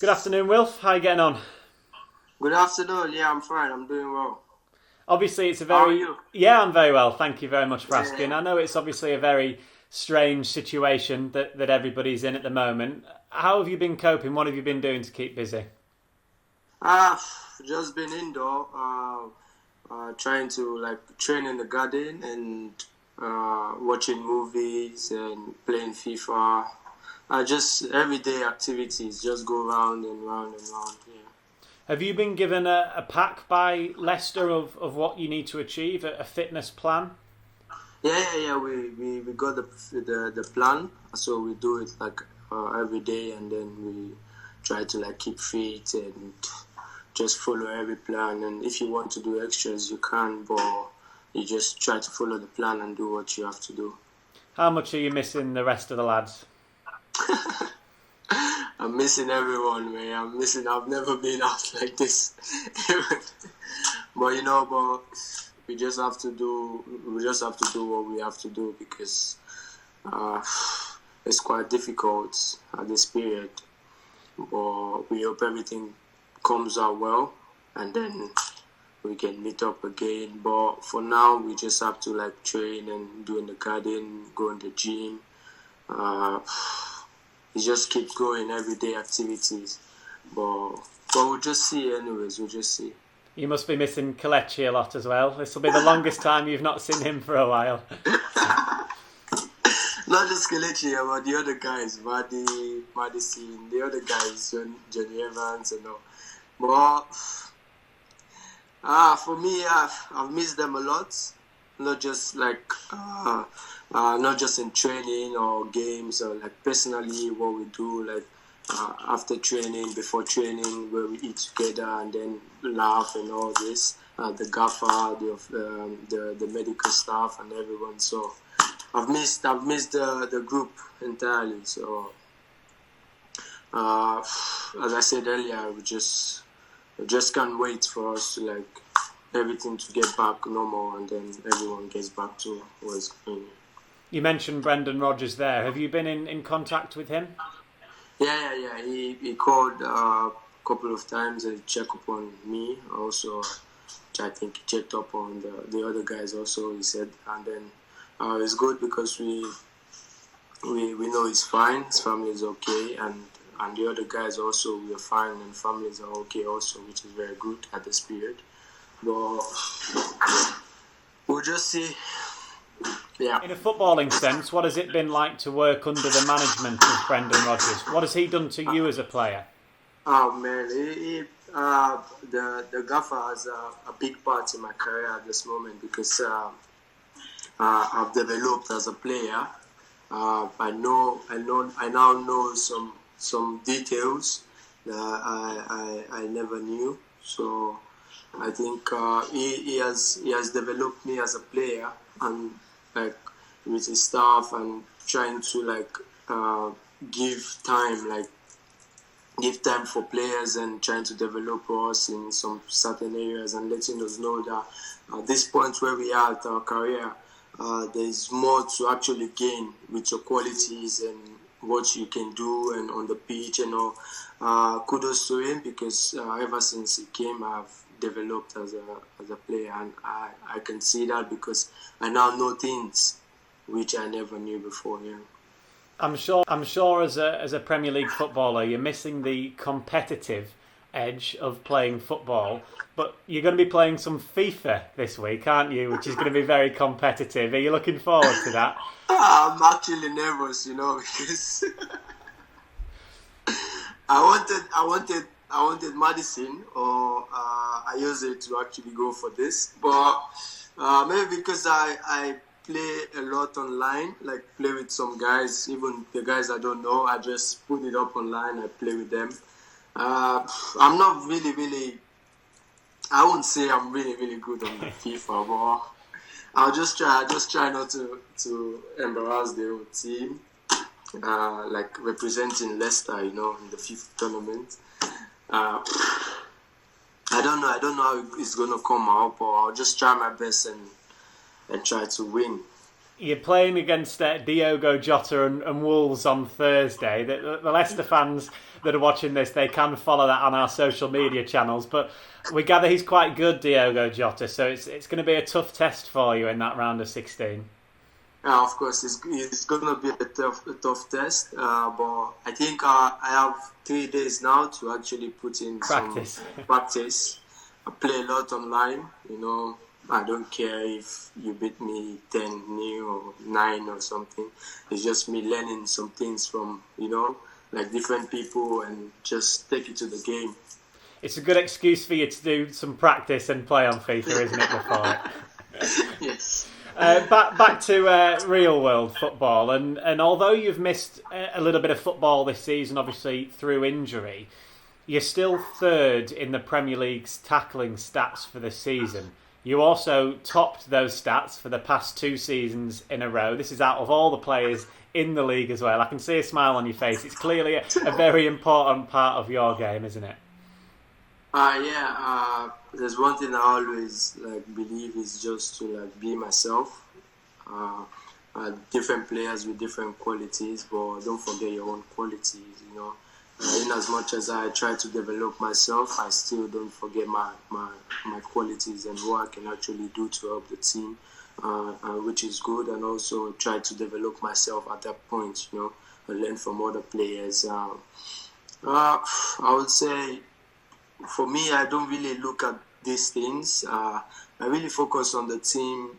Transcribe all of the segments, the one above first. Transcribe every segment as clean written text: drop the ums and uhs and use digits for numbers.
Good afternoon, Wilf. How are you getting on? Good afternoon. Yeah, I'm fine. I'm doing well. Obviously, it's a How are very... you? Yeah, I'm very well. Thank you very much for asking. Yeah. I know it's obviously a very strange situation that everybody's in at the moment. How have you been coping? What have you been doing to keep busy? I've just been indoor, trying to train in the garden and watching movies and playing FIFA. Just everyday activities, just go round and round and round. Yeah. Have you been given a pack by Leicester of what you need to achieve, a fitness plan? Yeah. We got the plan, so we do it every day, and then we try to keep fit and just follow every plan. And if you want to do extras, you can, but you just try to follow the plan and do what you have to do. How much are you missing the rest of the lads? I'm missing everyone, man. I'm missing. I've never been out like this. But we just have to do. We just have to do what we have to do because uh, it's quite difficult at this period. But we hope everything comes out well, and then we can meet up again. But for now, we just have to train and do in the garden, go in the gym. Uh, it just keeps going, everyday activities. But we'll just see anyways, we'll just see. You must be missing Kelechi a lot as well. This will be the longest time you've not seen him for a while. Not just Kelechi, but the other guys, Madison, the other guys, Johnny Evans and all. But for me, I've missed them a lot. Not just not just in training or games, or personally what we do after training, before training, where we eat together and then laugh and all this. The gaffer, the medical staff and everyone. So I've missed the group entirely. So as I said earlier, we just can't wait for us to everything to get back normal, and then everyone gets back to what's going. You mentioned Brendan Rodgers there. Have you been in contact with him? Yeah. He called a couple of times and checked up on me. Also, I think he checked up on the other guys also, he said. And then it's good because we know he's fine, his family is okay, and the other guys also, we are fine and families are okay also, which is very good at this period. But we'll just see. Yeah. In a footballing sense, what has it been like to work under the management of Brendan Rodgers? What has he done to you as a player? Oh man, the gaffer has a big part in my career at this moment because I've developed as a player. I now know some details that I never knew. So I think he has developed me as a player, and with his staff, and trying to give time for players and trying to develop us in some certain areas, and letting us know that at this point where we are at our career, there is more to actually gain with your qualities and what you can do and on the pitch and all. Kudos to him because ever since he came, I've developed as a player, and I can see that because I now know things which I never knew before. Yeah. I'm sure as a Premier League footballer, you're missing the competitive edge of playing football, but you're going to be playing some FIFA this week, aren't you? Which is going to be very competitive. Are you looking forward to that? I'm actually nervous, because I wanted Madison or I used it to actually go for this, but maybe because I play a lot online, play with some guys, even the guys I don't know, I just put it up online, I play with them. I'm not really, I won't say I'm really good on FIFA, but I just try not to embarrass the whole team, representing Leicester, in the FIFA tournament. I don't know how it's gonna come out, but I'll just try my best and try to win. you're playing against Diogo Jota and Wolves on Thursday. The Leicester fans that are watching this, they can follow that on our social media channels. But we gather he's quite good, Diogo Jota, so it's going to be a tough test for you in that round of 16. Yeah, of course, it's going to be a tough test. But I think I have 3 days now to actually put in practice. Some practice. I play a lot online, I don't care if you beat me 10-0 or 9 or something. It's just me learning some things from, like different people and just take it to the game. It's a good excuse for you to do some practice and play on FIFA, isn't it, before it? Yes. Back to real world football, and although you've missed a little bit of football this season, obviously through injury, you're still third in the Premier League's tackling stats for the season. You also topped those stats for the past 2 seasons in a row. This is out of all the players in the league as well. I can see a smile on your face. It's clearly a very important part of your game, isn't it? There's one thing I always believe is just to be myself. Different players with different qualities, but don't forget your own qualities. In as much as I try to develop myself, I still don't forget my qualities and what I can actually do to help the team, which is good, and also try to develop myself at that point. And learn from other players. I would say, for me, I don't really look at these things. I really focus on the team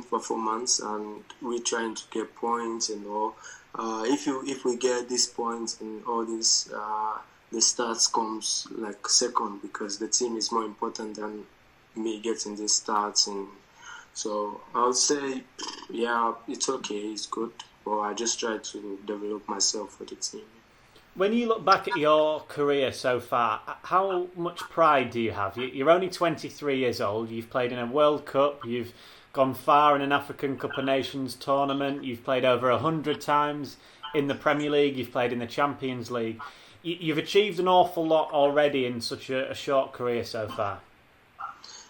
performance, and we're trying to get points and all. If we get these points and all this, the stats comes second, because the team is more important than me getting the stats. And so I would say, yeah, it's okay, it's good, but I just try to develop myself for the team. When you look back at your career so far, how much pride do you have? You're only 23 years old. You've played in a World Cup. You've gone far in an African Cup of Nations tournament. You've played over 100 times in the Premier League. You've played in the Champions League. You've achieved an awful lot already in such a short career so far.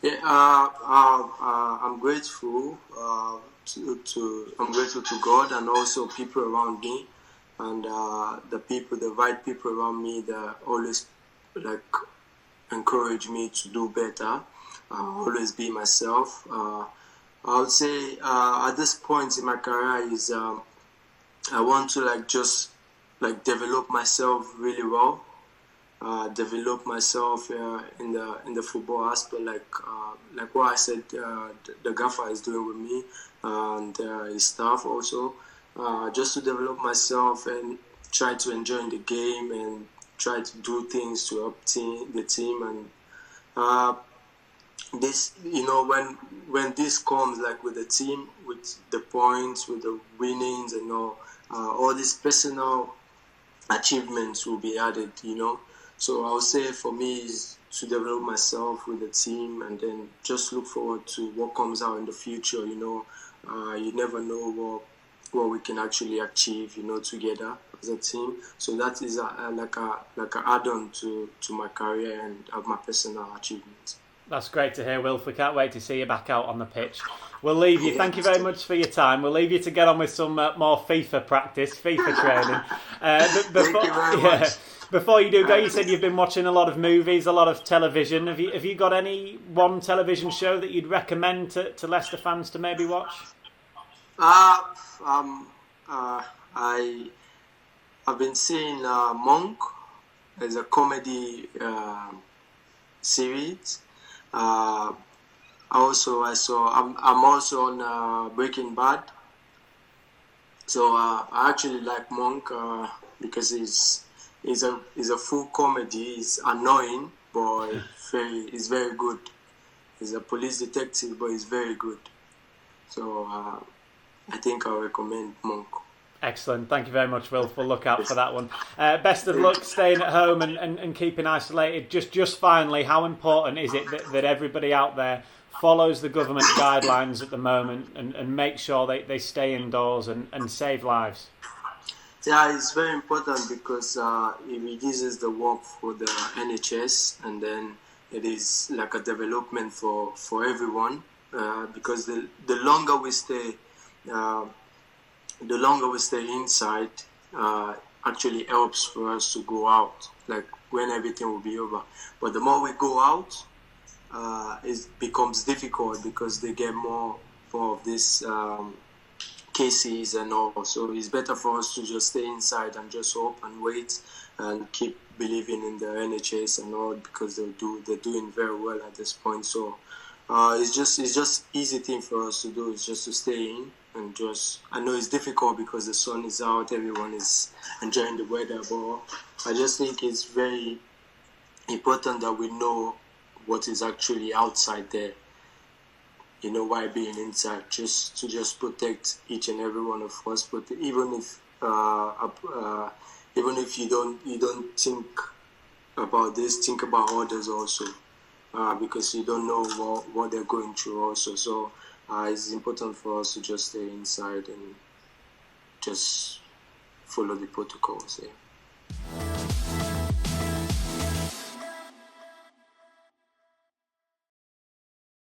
Yeah, I'm grateful I'm grateful to God and also people around me. And the right people around me that always encourage me to do better, always be myself. I would say at this point in my career is I want to just develop myself really well, develop myself in the football aspect, like what I said the gaffer is doing with me and his staff also. Just to develop myself and try to enjoy the game and try to do things to help the team. And this, when this comes with the team, with the points, with the winnings and all these personal achievements will be added. So I would say for me is to develop myself with the team and then just look forward to what comes out in the future. You never know what we can actually achieve, together as a team. So that is like an add-on to my career and my personal achievements. That's great to hear, Wilf. We can't wait to see you back out on the pitch. We'll leave you. Thank you very much for your time. We'll leave you to get on with some more FIFA practice, FIFA training. Thank you very much. Before you do go, you said you've been watching a lot of movies, a lot of television. Have you got one television show that you'd recommend to Leicester fans to maybe watch? I've been seeing Monk as a comedy series. I'm also on Breaking Bad. So I actually like Monk because he's a full comedy. He's annoying, but he's very good. He's a police detective, but he's very good. So I think I'll recommend Monk. Excellent. Thank you very much, Wilf. We'll look out for that one. Best of luck staying at home and keeping isolated. Just finally, how important is it that everybody out there follows the government guidelines at the moment and make sure they stay indoors and save lives? Yeah, it's very important because it reduces the work for the NHS, and then it is like a development for everyone because the longer we stay the longer we stay inside, actually helps for us to go out, like when everything will be over. But the more we go out, it becomes difficult because they get more of these cases and all. So it's better for us to just stay inside and just hope and wait and keep believing in the NHS and all, because they're doing very well at this point. So it's just easy thing for us to do. It's just to stay in and just. I know it's difficult because the sun is out, everyone is enjoying the weather, but I just think it's very important that we know what is actually outside there. You know, why being inside, just to protect each and every one of us. But even if you don't think about this, think about others also, because you don't know what they're going through also. So it's important for us to just stay inside and just follow the protocols. Yeah.